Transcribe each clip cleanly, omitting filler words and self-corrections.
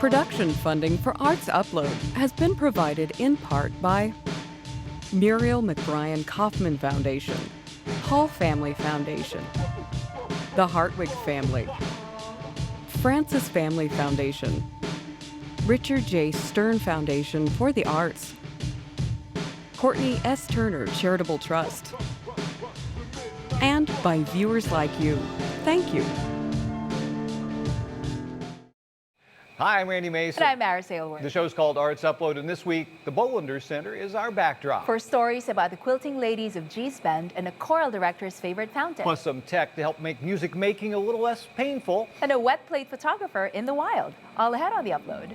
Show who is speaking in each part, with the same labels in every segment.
Speaker 1: Production funding for Arts Upload has been provided in part by Muriel McBrien Kaufman Foundation, Hall Family Foundation, the Hartwig Family, Francis Family Foundation, Richard J. Stern Foundation for the Arts, Courtney S. Turner Charitable Trust, and by viewers like you. Thank you.
Speaker 2: Hi, I'm Randy Mason.
Speaker 3: And I'm Maris Aylward.
Speaker 2: The show's called Arts Upload, and this week, the Bolander Center is our backdrop.
Speaker 3: For stories about the quilting ladies of Gee's Bend and a choral director's favorite fountain.
Speaker 2: Plus some tech to help make music making a little less painful.
Speaker 3: And a wet plate photographer in the wild. All ahead on the Upload.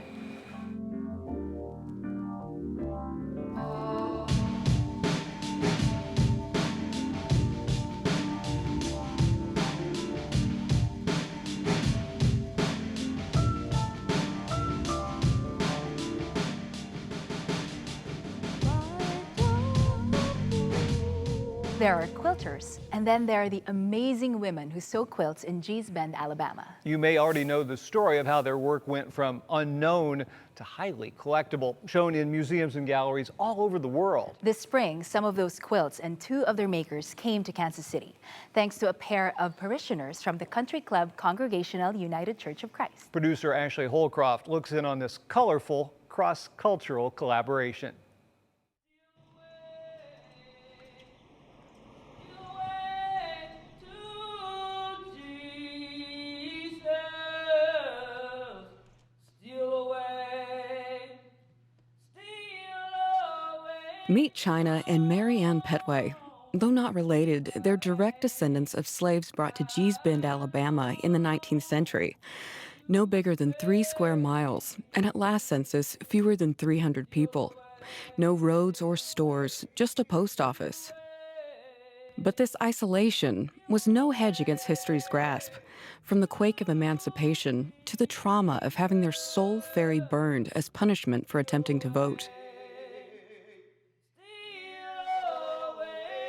Speaker 3: There are quilters, and then there are the amazing women who sew quilts in Gee's Bend, Alabama.
Speaker 2: You may already know the story of how their work went from unknown to highly collectible, shown in museums and galleries all over the world.
Speaker 3: This spring, some of those quilts and two of their makers came to Kansas City, thanks to a pair of parishioners from the Country Club Congregational United Church of Christ.
Speaker 2: Producer Ashley Holcroft looks in on this colorful cross-cultural collaboration.
Speaker 1: Meet China and Mary Ann Petway. Though not related, they're direct descendants of slaves brought to Gee's Bend, Alabama in the 19th century. No bigger than 3 square miles, and at last census, fewer than 300 people. No roads or stores, just a post office. But this isolation was no hedge against history's grasp. From the quake of emancipation to the trauma of having their soul ferry burned as punishment for attempting to vote.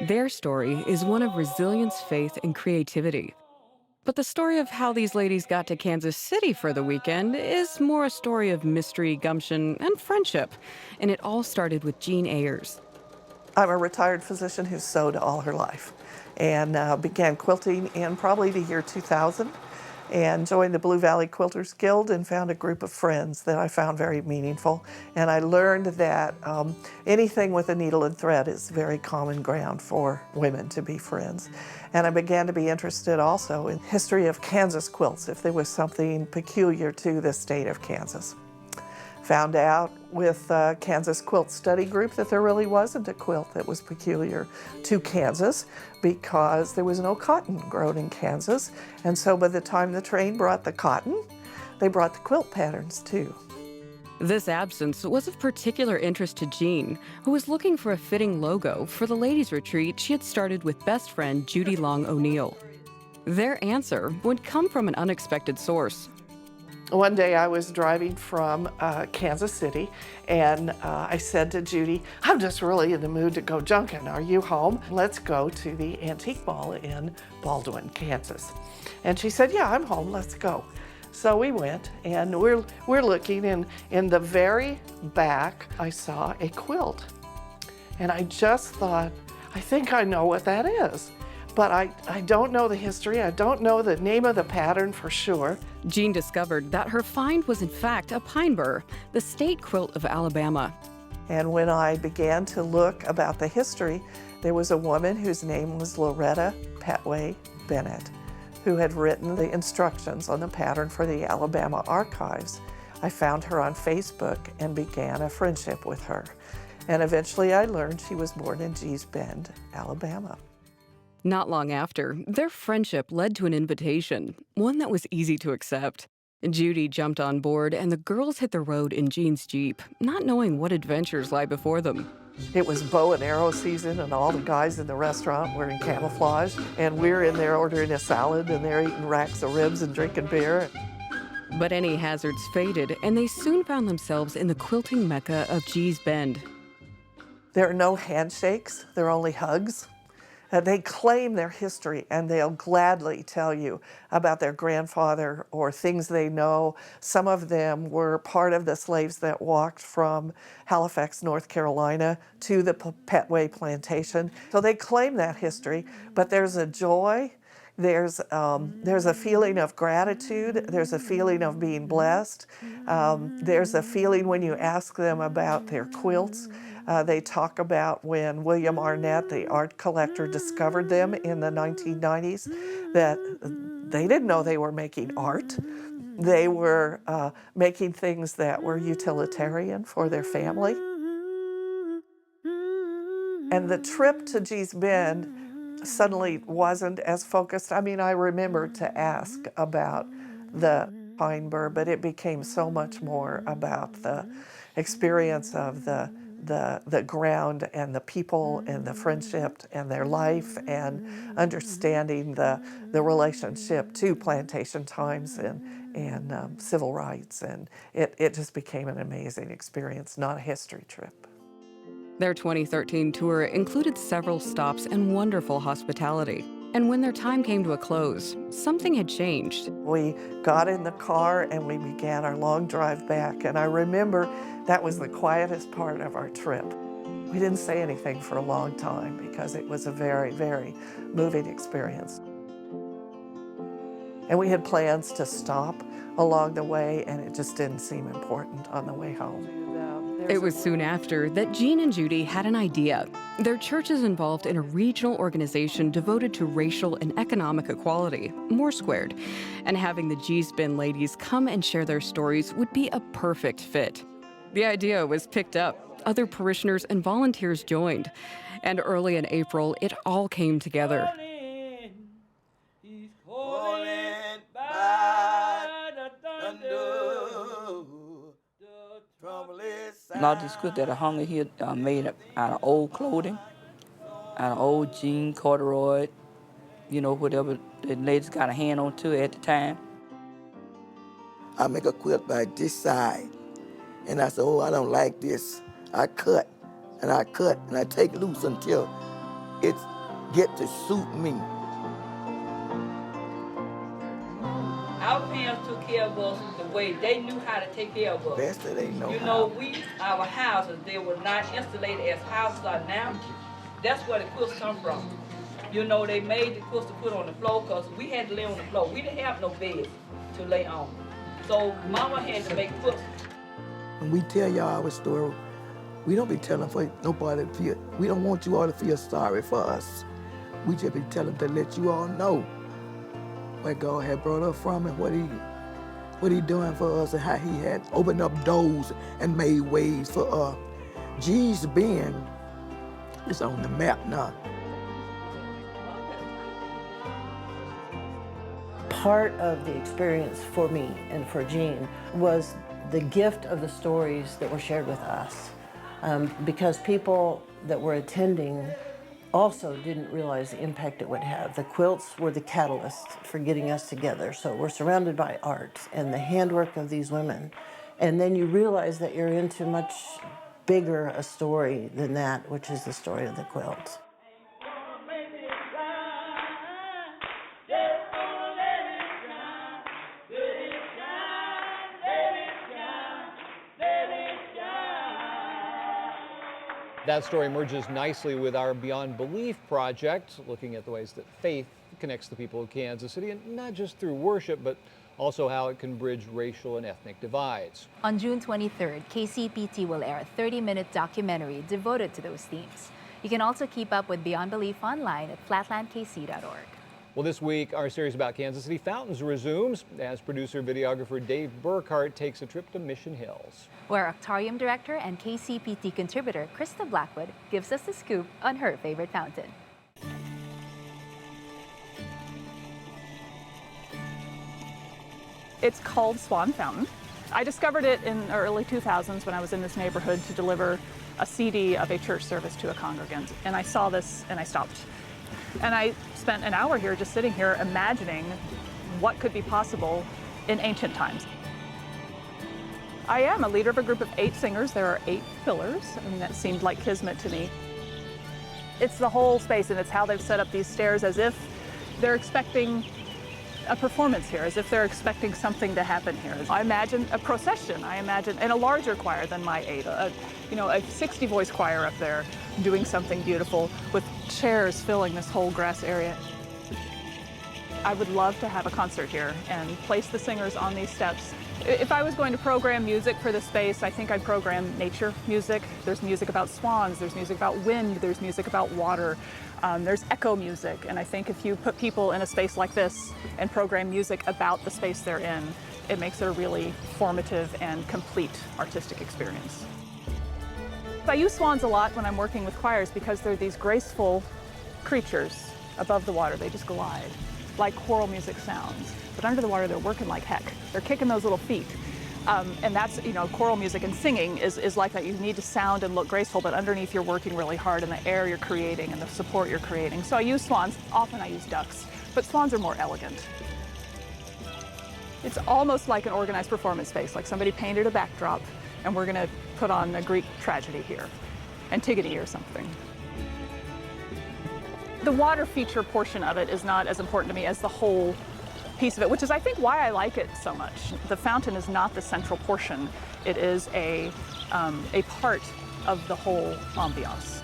Speaker 1: Their story is one of resilience, faith, and creativity. But the story of how these ladies got to Kansas City for the weekend is more a story of mystery, gumption, and friendship. And it all started with Jean Ayers.
Speaker 4: I'm a retired physician who's sewed all her life and began quilting in probably the year 2000 and joined the Blue Valley Quilters Guild and found a group of friends that I found very meaningful. And I learned that anything with a needle and thread is very common ground for women to be friends. And I began to be interested also in history of Kansas quilts, if there was something peculiar to the state of Kansas. Found out with Kansas Quilt Study Group that there really wasn't a quilt that was peculiar to Kansas because there was no cotton grown in Kansas. And so by the time the train brought the cotton, they brought the quilt patterns too.
Speaker 1: This absence was of particular interest to Jean, who was looking for a fitting logo for the ladies' retreat she had started with best friend Judy Long O'Neill. Their answer would come from an unexpected source.
Speaker 4: One day I was driving from Kansas City and I said to Judy, I'm just really in the mood to go junking. Are you home? Let's go to the Antique Mall in Baldwin, Kansas. And she said, yeah, I'm home, let's go. So we went and we're looking and in the very back I saw a quilt. And I just thought, I think I know what that is. But I don't know the history, I don't know the name of the pattern for sure.
Speaker 1: Jean discovered that her find was in fact a pine burr, the state quilt of Alabama.
Speaker 4: And when I began to look about the history, there was a woman whose name was Loretta Petway Bennett, who had written the instructions on the pattern for the Alabama archives. I found her on Facebook and began a friendship with her. And eventually I learned she was born in Gee's Bend, Alabama.
Speaker 1: Not long after, their friendship led to an invitation, one that was easy to accept. Judy jumped on board and the girls hit the road in Jean's Jeep, not knowing what adventures lie before them.
Speaker 4: It was bow and arrow season and all the guys in the restaurant were in camouflage and we're in there ordering a salad and they're eating racks of ribs and drinking beer.
Speaker 1: But any hazards faded and they soon found themselves in the quilting mecca of Gee's Bend.
Speaker 4: There are no handshakes, there are only hugs. They claim their history, and they'll gladly tell you about their grandfather or things they know. Some of them were part of the slaves that walked from Halifax, North Carolina to the Petway plantation. So they claim that history, but there's a joy. There's a feeling of gratitude. There's a feeling of being blessed. There's a feeling when you ask them about their quilts. They talk about when William Arnett, the art collector, discovered them in the 1990s, that they didn't know they were making art. They were making things that were utilitarian for their family. And the trip to Gee's Bend suddenly wasn't as focused. I mean, I remember to ask about the pine burr, but it became so much more about the experience of the ground and the people and the friendship and their life and understanding the relationship to plantation times and civil rights. And it just became an amazing experience, not a history trip.
Speaker 1: Their 2013 tour included several stops and wonderful hospitality. And when their time came to a close, something had changed.
Speaker 4: We got in the car and we began our long drive back. And I remember that was the quietest part of our trip. We didn't say anything for a long time because it was a very, very moving experience. And we had plans to stop along the way, and it just didn't seem important on the way home.
Speaker 1: It was soon after that Jean and Judy had an idea. Their church is involved in a regional organization devoted to racial and economic equality, More Squared, and having the Gee's Bend ladies come and share their stories would be a perfect fit. The idea was picked up. Other parishioners and volunteers joined, and early in April, it all came together.
Speaker 5: A lot of these quilts that are hung here are made out of old clothing, out of old jean, corduroy, you know, whatever the ladies got a hand on to at the time.
Speaker 6: I make a quilt by this side, and I said, oh, I don't like this. I cut, and I take loose until it get to suit me.
Speaker 5: Our parents took care of us the way they knew how to take care of us.
Speaker 6: Best that they know.
Speaker 5: You know, our houses, they were not insulated as houses are now. That's where the quilts come from. You know, they made the quilts to put on the floor because we had to lay on the floor. We didn't have no beds to lay on. So Mama had to make quilts.
Speaker 6: When we tell y'all our story, we don't be telling for nobody to feel, we don't want you all to feel sorry for us. We just be telling to let you all know where God had brought us from and what he doing for us and how he had opened up doors and made ways for us. Gee's Bend is on the map now.
Speaker 7: Part of the experience for me and for Jean was the gift of the stories that were shared with us. Because people that were attending also didn't realize the impact it would have. The quilts were the catalyst for getting us together. So we're surrounded by art and the handwork of these women. And then you realize that you're into much bigger a story than that, which is the story of the quilt.
Speaker 2: That story merges nicely with our Beyond Belief project, looking at the ways that faith connects the people of Kansas City, and not just through worship, but also how it can bridge racial and ethnic divides.
Speaker 3: On June 23rd, KCPT will air a 30-minute documentary devoted to those themes. You can also keep up with Beyond Belief online at flatlandkc.org.
Speaker 2: Well, this week, our series about Kansas City fountains resumes as producer-videographer Dave Burkhart takes a trip to Mission Hills,
Speaker 3: where Octarium director and KCPT contributor Krista Blackwood gives us the scoop on her favorite fountain.
Speaker 8: It's called Swan Fountain. I discovered it in the early 2000s when I was in this neighborhood to deliver a CD of a church service to a congregant. And I saw this and I stopped. And I spent an hour here just sitting here imagining what could be possible in ancient times. I am a leader of a group of 8 singers. There are 8 pillars, and that seemed like kismet to me. It's the whole space, and it's how they've set up these stairs as if they're expecting a performance here, as if they're expecting something to happen here. I imagine a procession, and a larger choir than my 8, a 60-voice choir up there doing something beautiful with chairs filling this whole grass area. I would love to have a concert here and place the singers on these steps. If I was going to program music for the space, I think I'd program nature music. There's music about swans, there's music about wind, there's music about water, there's echo music. And I think if you put people in a space like this and program music about the space they're in, it makes it a really formative and complete artistic experience. I use swans a lot when I'm working with choirs because they're these graceful creatures above the water. They just glide like choral music sounds. But under the water, they're working like heck. They're kicking those little feet. And that's, choral music and singing is like that. You need to sound and look graceful, but underneath you're working really hard in the air you're creating and the support you're creating. So I use swans. Often I use ducks, but swans are more elegant. It's almost like an organized performance space, like somebody painted a backdrop and we're gonna put on a Greek tragedy here, Antigone or something. The water feature portion of it is not as important to me as the whole piece of it, which is, I think, why I like it so much. The fountain is not the central portion. It is a part of the whole ambiance.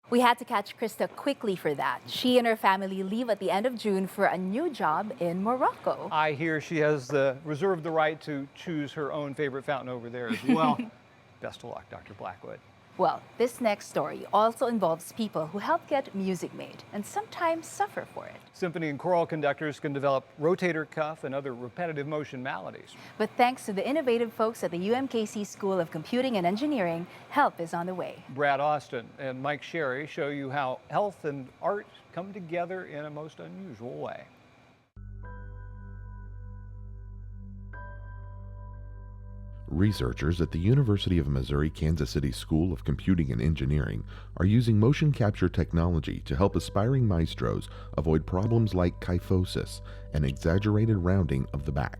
Speaker 3: We had to catch Krista quickly for that. She and her family leave at the end of June for a new job in Morocco.
Speaker 2: I hear she has reserved the right to choose her own favorite fountain over there as well. Best of luck, Dr. Blackwood.
Speaker 3: Well, this next story also involves people who help get music made and sometimes suffer for it.
Speaker 2: Symphony and choral conductors can develop rotator cuff and other repetitive motion maladies.
Speaker 3: But thanks to the innovative folks at the UMKC School of Computing and Engineering, help is on the way.
Speaker 2: Brad Austin and Mike Sherry show you how health and art come together in a most unusual way.
Speaker 9: Researchers at the University of Missouri Kansas City School of Computing and Engineering are using motion capture technology to help aspiring maestros avoid problems like kyphosis, an exaggerated rounding of the back.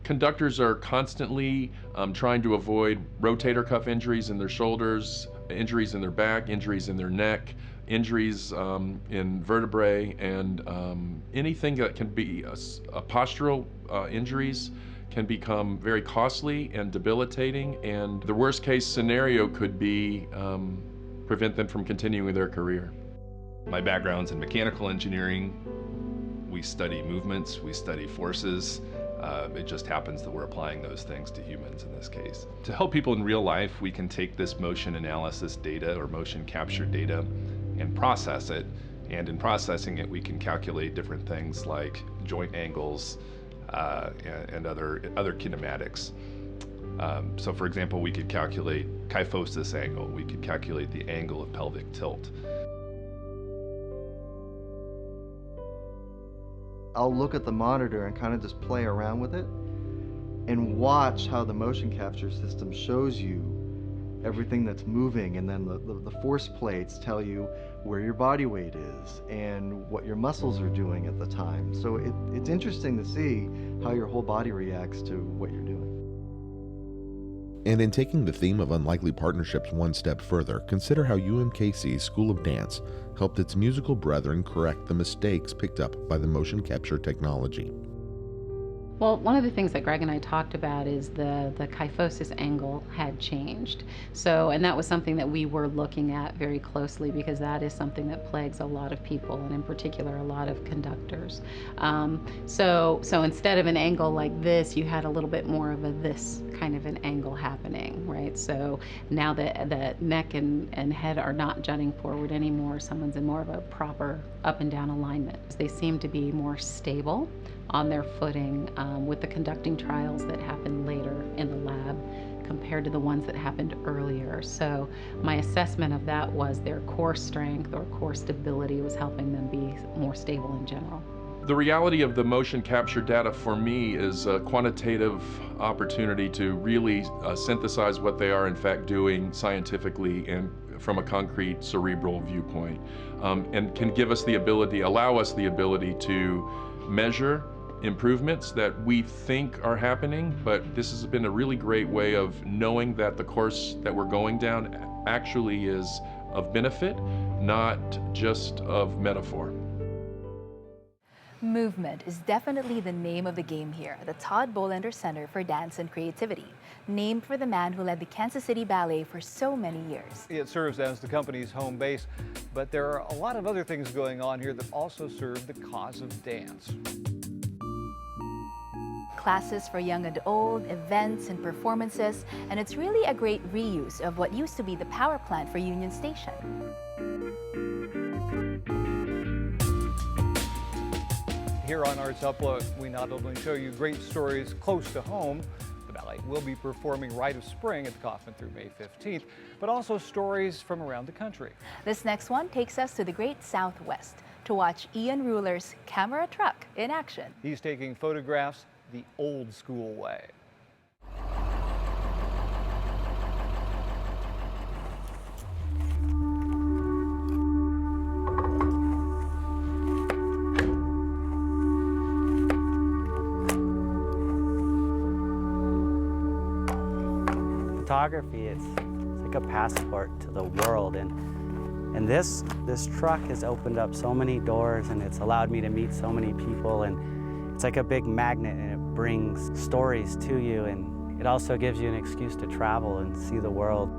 Speaker 10: Conductors are constantly trying to avoid rotator cuff injuries in their shoulders, injuries in their back, injuries in their neck, injuries in vertebrae, and anything that can be a postural injuries can become very costly and debilitating, and the worst case scenario could be prevent them from continuing their career.
Speaker 11: My background's in mechanical engineering. We study movements, we study forces. It just happens that we're applying those things to humans in this case. To help people in real life, we can take this motion analysis data or motion capture data and process it. And in processing it, we can calculate different things like joint angles, and other kinematics. So for example, we could calculate kyphosis angle, we could calculate the angle of pelvic tilt.
Speaker 12: I'll look at the monitor and kind of just play around with it and watch how the motion capture system shows you everything that's moving, and then the force plates tell you where your body weight is and what your muscles are doing at the time. So it's interesting to see how your whole body reacts to what you're doing.
Speaker 9: And in taking the theme of unlikely partnerships one step further, consider how UMKC's School of Dance helped its musical brethren correct the mistakes picked up by the motion capture technology.
Speaker 13: Well, one of the things that Greg and I talked about is the kyphosis angle had changed. So, and that was something that we were looking at very closely because that is something that plagues a lot of people, and in particular a lot of conductors. So instead of an angle like this, you had a little bit more of this kind of an angle happening, right? So now that the neck and head are not jutting forward anymore, someone's in more of a proper up and down alignment. They seem to be more stable on their footing with the conducting trials that happened later in the lab compared to the ones that happened earlier. So my assessment of that was their core strength or core stability was helping them be more stable in general.
Speaker 10: The reality of the motion capture data for me is a quantitative opportunity to really synthesize what they are in fact doing scientifically and from a concrete cerebral viewpoint, and can give us the ability, allow us the ability to measure improvements that we think are happening, but this has been a really great way of knowing that the course that we're going down actually is of benefit, not just of metaphor.
Speaker 3: Movement is definitely the name of the game here at the Todd Bolender Center for Dance and Creativity, named for the man who led the Kansas City Ballet for so many years.
Speaker 2: It serves as the company's home base, but there are a lot of other things going on here that also serve the cause of dance.
Speaker 3: Classes for young and old, events and performances, and it's really a great reuse of what used to be the power plant for Union Station.
Speaker 2: Here on Arts Upload, we not only show you great stories close to home, the ballet will be performing Rite of Spring at the Kaufman through May 15th, but also stories from around the country.
Speaker 3: This next one takes us to the Great Southwest to watch Ian Ruler's camera truck in action.
Speaker 2: He's taking photographs the old school way.
Speaker 14: Photography, it's like a passport to the world, and this truck has opened up so many doors, and it's allowed me to meet so many people, and it's like a big magnet, and it brings stories to you, and it also gives you an excuse to travel and see the world.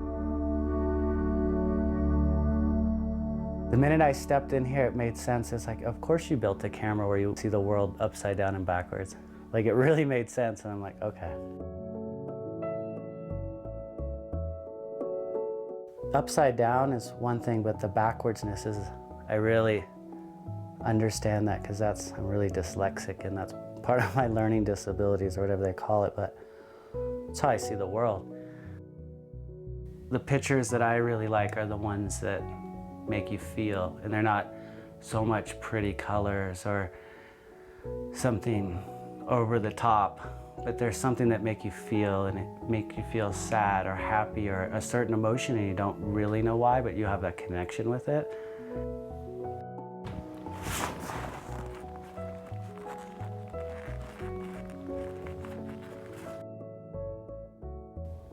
Speaker 14: The minute I stepped in here, it made sense. It's like, of course you built a camera where you see the world upside down and backwards. Like, it really made sense, and I'm like, okay. Upside down is one thing, but the backwardsness is, I really understand that because I'm really dyslexic, and that's part of my learning disabilities or whatever they call it, but it's how I see the world. The pictures that I really like are the ones that make you feel, and they're not so much pretty colors or something over the top, but there's something that make you feel, and it make you feel sad or happy or a certain emotion, and you don't really know why, but you have that connection with it.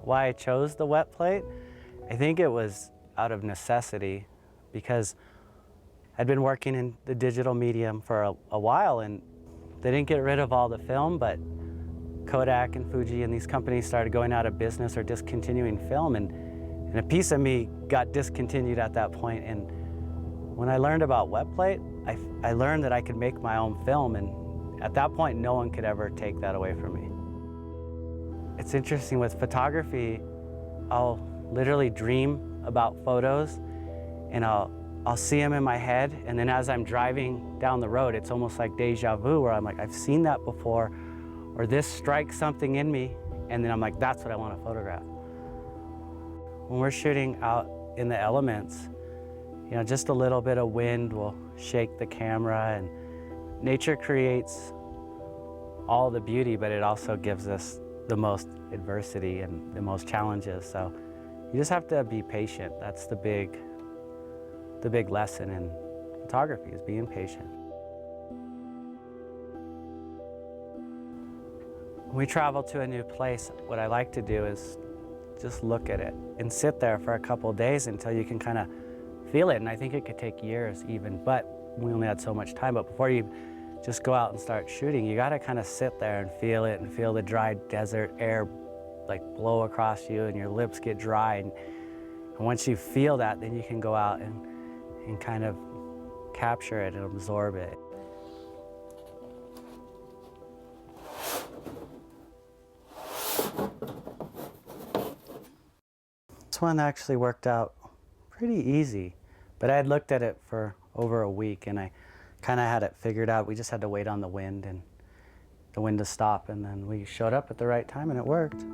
Speaker 14: Why I chose the wet plate? I think it was out of necessity, because I'd been working in the digital medium for a while, and they didn't get rid of all the film, but Kodak and Fuji and these companies started going out of business or discontinuing film, and a piece of me got discontinued at that point. And when I learned about wet plate, I learned that I could make my own film, and at that point no one could ever take that away from me. It's interesting with photography, I'll literally dream about photos, and I'll see them in my head, and then as I'm driving down the road, it's almost like deja vu, where I'm like, I've seen that before, or this strikes something in me, and then I'm like, that's what I want to photograph. When we're shooting out in the elements, you know, just a little bit of wind will shake the camera, and nature creates all the beauty, but it also gives us the most adversity and the most challenges. So you just have to be patient. That's the big lesson in photography, is being patient. When we travel to a new place, what I like to do is just look at it and sit there for a couple of days until you can kind of feel it. And I think it could take years even, but we only had so much time. But before you just go out and start shooting, you got to kind of sit there and feel it, and feel the dry desert air like blow across you, and your lips get dry. And once you feel that, then you can go out and kind of capture it and absorb it. This one actually worked out pretty easy, but I had looked at it for over a week, and I kind of had it figured out. We just had to wait on the wind and the wind to stop, and then we showed up at the right time, and it worked.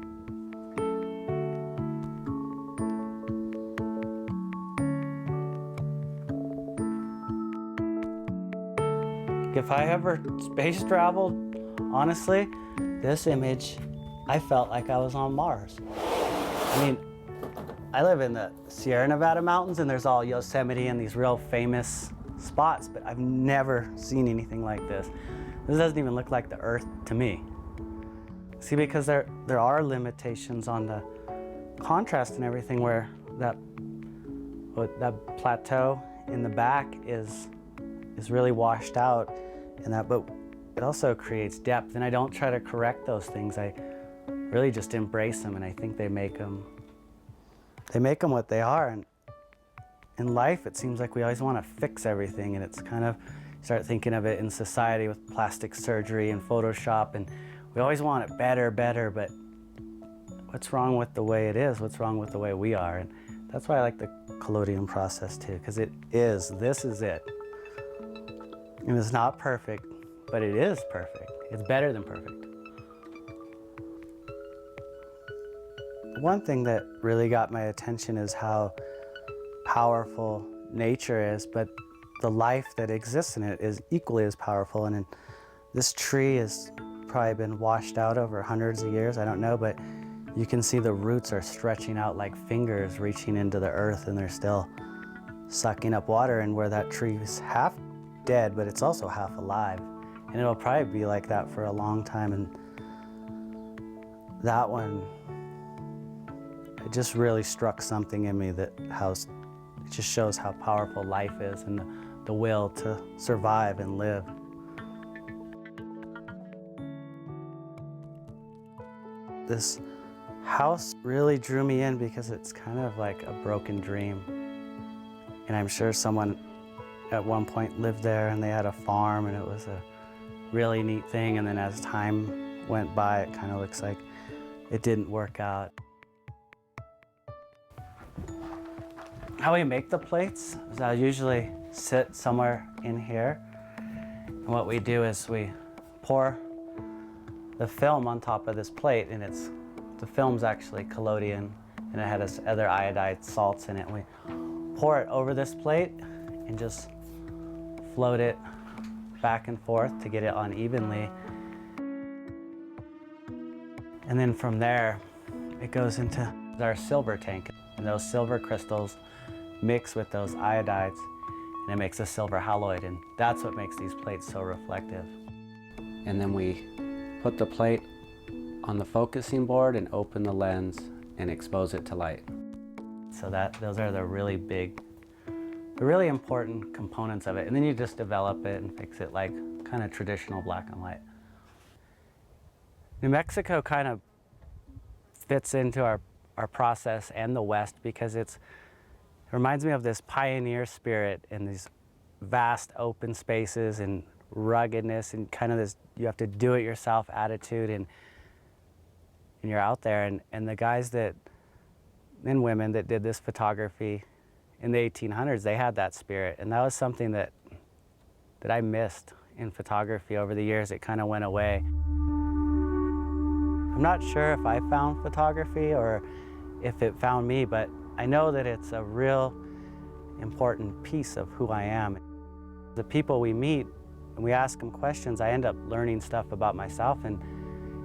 Speaker 14: If I ever space traveled, honestly, this image, I felt like I was on Mars. I mean, I live in the Sierra Nevada mountains, and there's all Yosemite and these real famous spots, but I've never seen anything like this. This doesn't even look like the Earth to me. See, because there are limitations on the contrast and everything, where that plateau in the back is really washed out, but it also creates depth. And I don't try to correct those things. I really just embrace them, and I think they make them what they are. And in life, it seems like we always want to fix everything, and it's kind of, start thinking of it in society with plastic surgery and Photoshop, and we always want it better, but what's wrong with the way it is? What's wrong with the way we are? And that's why I like the collodion process too, because this is it. And it's not perfect, but it is perfect. It's better than perfect. One thing that really got my attention is how powerful nature is, but the life that exists in it is equally as powerful. And this tree has probably been washed out over hundreds of years, I don't know, but you can see the roots are stretching out like fingers reaching into the earth, and they're still sucking up water. And where that tree is half dead, but it's also half alive. And it'll probably be like that for a long time. And that one, it just really struck something in me, that it just shows how powerful life is, and the will to survive and live. This house really drew me in because it's kind of like a broken dream. And I'm sure someone at one point lived there, and they had a farm, and it was a really neat thing. And then as time went by, it kind of looks like it didn't work out. How we make the plates is I usually sit somewhere in here. And what we do is we pour the film on top of this plate, and the film's actually collodion, and it has other iodized salts in it. And we pour it over this plate and just float it back and forth to get it on evenly. And then from there, it goes into our silver tank, and those silver crystals mix with those iodides, and it makes a silver haloid, and that's what makes these plates so reflective. And then we put the plate on the focusing board and open the lens and expose it to light. So those are the really important components of it. And then you just develop it and fix it like kind of traditional black and white. New Mexico kind of fits into our process and the West, because it reminds me of this pioneer spirit in these vast open spaces and ruggedness, and kind of this you have to do it yourself attitude, and you're out there, and the guys and women that did this photography in the 1800s, they had that spirit, and that was something that I missed in photography over the years. It kind of went away. I'm not sure if I found photography or if it found me, but I know that it's a real important piece of who I am. The people we meet, and we ask them questions, I end up learning stuff about myself, and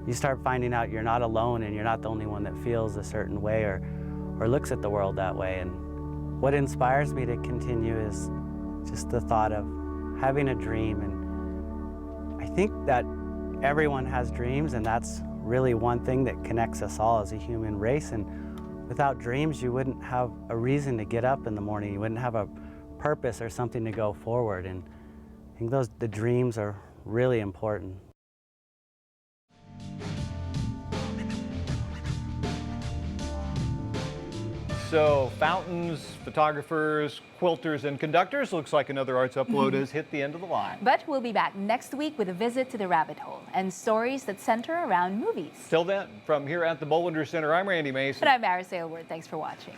Speaker 14: you start finding out you're not alone, and you're not the only one that feels a certain way or looks at the world that way. And what inspires me to continue is just the thought of having a dream. And I think that everyone has dreams, and that's really one thing that connects us all as a human race. And without dreams, you wouldn't have a reason to get up in the morning. You wouldn't have a purpose or something to go forward. And I think the dreams are really important.
Speaker 2: So fountains, photographers, quilters, and conductors. Looks like another Arts Upload has hit the end of the line.
Speaker 3: But we'll be back next week with a visit to the rabbit hole and stories that center around movies.
Speaker 2: Till then, from here at the Bollinger Center, I'm Randy Mason.
Speaker 3: And I'm Maris Aylward. Thanks for watching.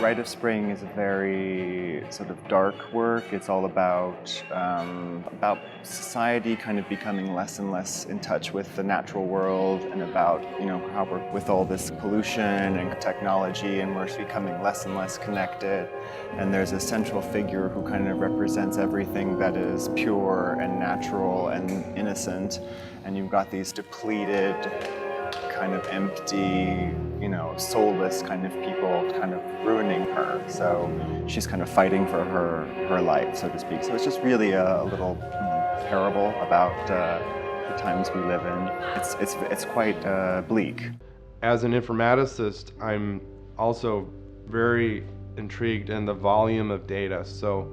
Speaker 15: Rite of Spring is a very sort of dark work. It's all about society kind of becoming less and less in touch with the natural world, and about how we're with all this pollution and technology, and we're becoming less and less connected. And there's a central figure who kind of represents everything that is pure and natural and innocent. And you've got these depleted, kind of empty, soulless kind of people kind of ruining her. So she's kind of fighting for her life, so to speak. So it's just really a little parable about the times we live in. It's quite bleak.
Speaker 16: As an informaticist, I'm also very intrigued in the volume of data. So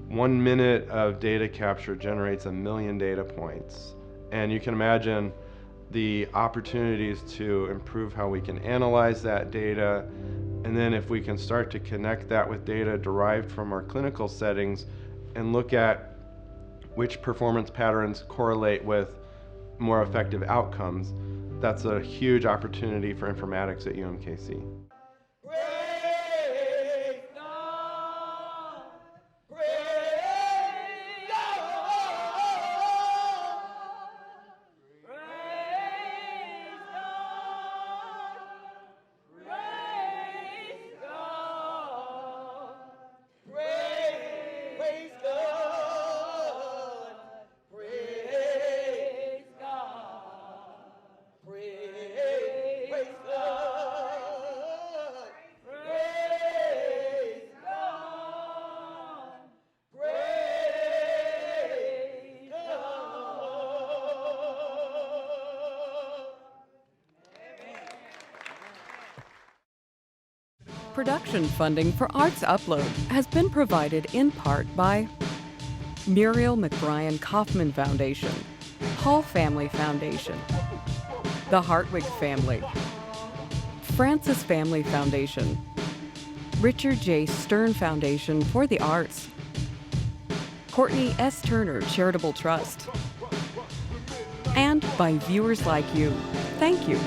Speaker 16: 1 minute of data capture generates 1 million data points. And you can imagine the opportunities to improve how we can analyze that data. And then if we can start to connect that with data derived from our clinical settings and look at which performance patterns correlate with more effective outcomes, that's a huge opportunity for informatics at UMKC.
Speaker 1: Production funding for Arts Upload has been provided in part by Muriel McBrien Kaufman Foundation, Hall Family Foundation, the Hartwig Family, Francis Family Foundation, Richard J. Stern Foundation for the Arts, Courtney S. Turner Charitable Trust, and by viewers like you. Thank you.